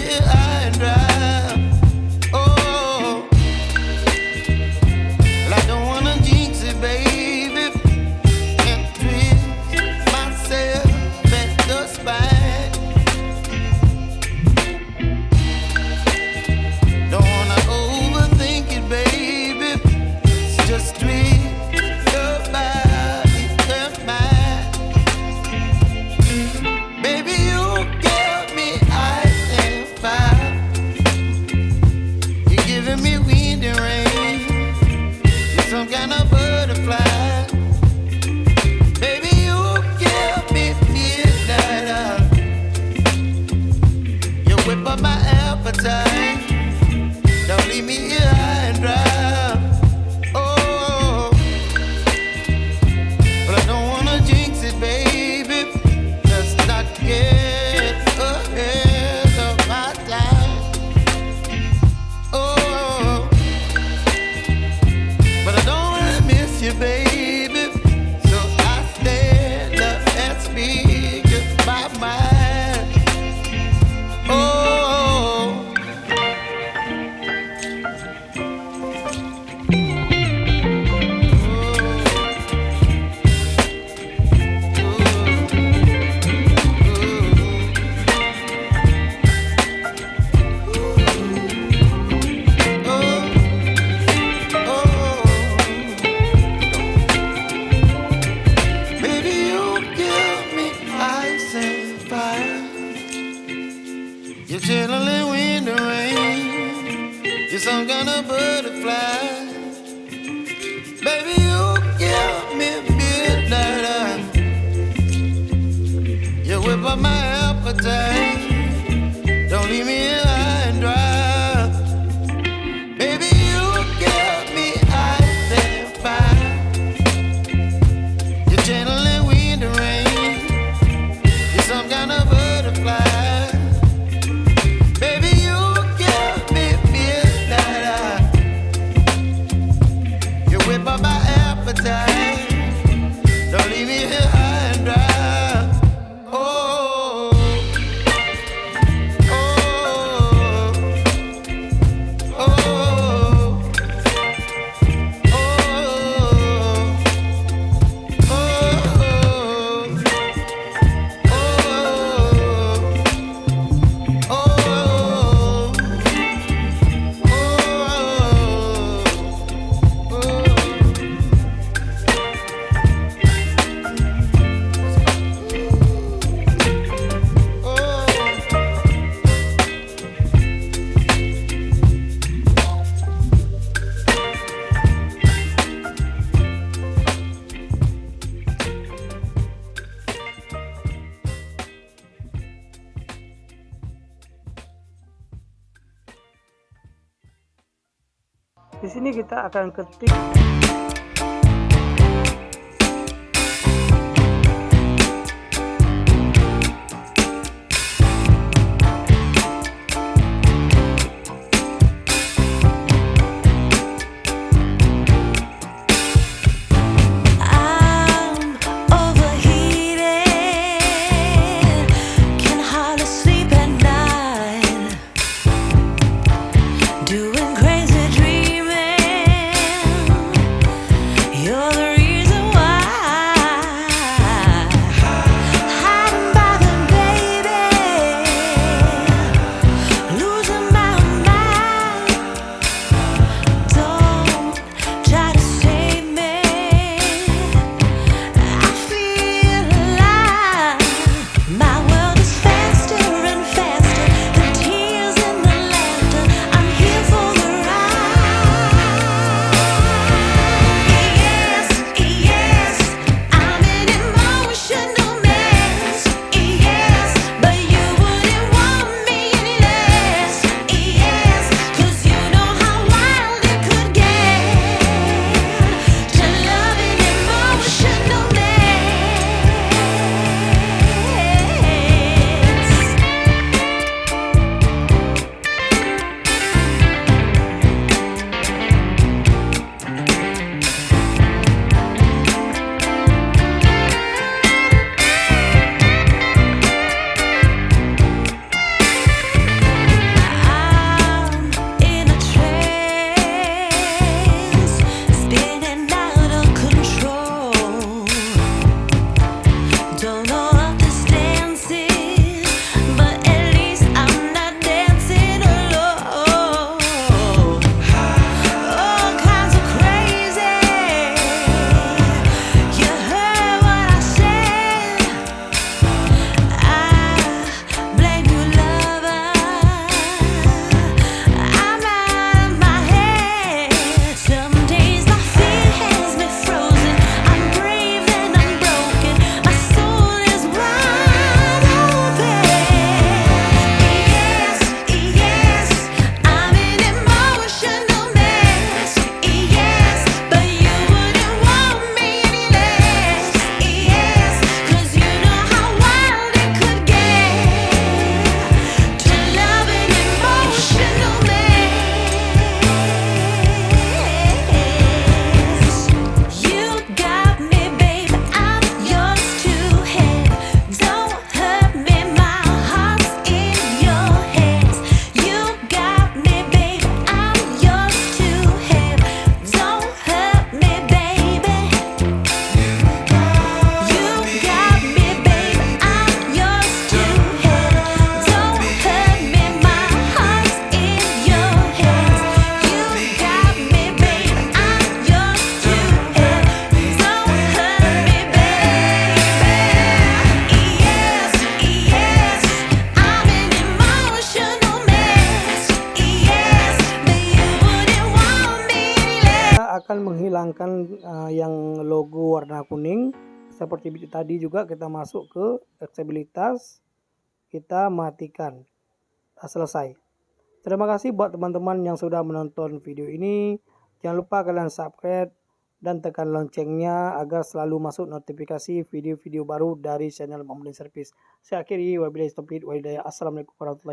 here high and dry. Oh, well, I don't wanna jinx it, baby, and twist myself at the spine. Don't wanna overthink it, baby. It's just twist your body and mine. Baby, you give me ice and fire. You're giving me wind and rain. You're some kind of butterfly. Baby, you give me midnight. You whip up my appetite. Don't leave me here high and dry. Oh, but I don't wanna jinx it, baby. Let's not get ahead of my time. Oh, but I don't wanna miss you, baby. So I stand up and speak just my mind. Oh. Baby, you give me ice and fire. You're channeling wind and rain. You're some kind of butterfly. Baby, you give me midnight. You whip up my appetite. Don't leave me here high and dry. Baby, you give me ice and fire. You're channeling wind and rain. You're some kind of butterfly. Baby, you give me midnight. You whip up my appetite. Don't leave me here high and dry. Oh, oh, oh, oh, Di sini kita akan ketik Doing crazy dreaming. akan menghilangkan yang logo warna kuning seperti tadi. Juga kita masuk ke aksesibilitas, kita matikan. Selesai. Terima kasih buat teman-teman yang sudah menonton video ini. Jangan lupa kalian subscribe dan tekan loncengnya agar selalu masuk notifikasi video-video baru dari channel MAHMUDDIN Service. Saya akhiri, wabillahi taufiq wal hidayah. Assalamualaikum warahmatullahi wabarakatuh.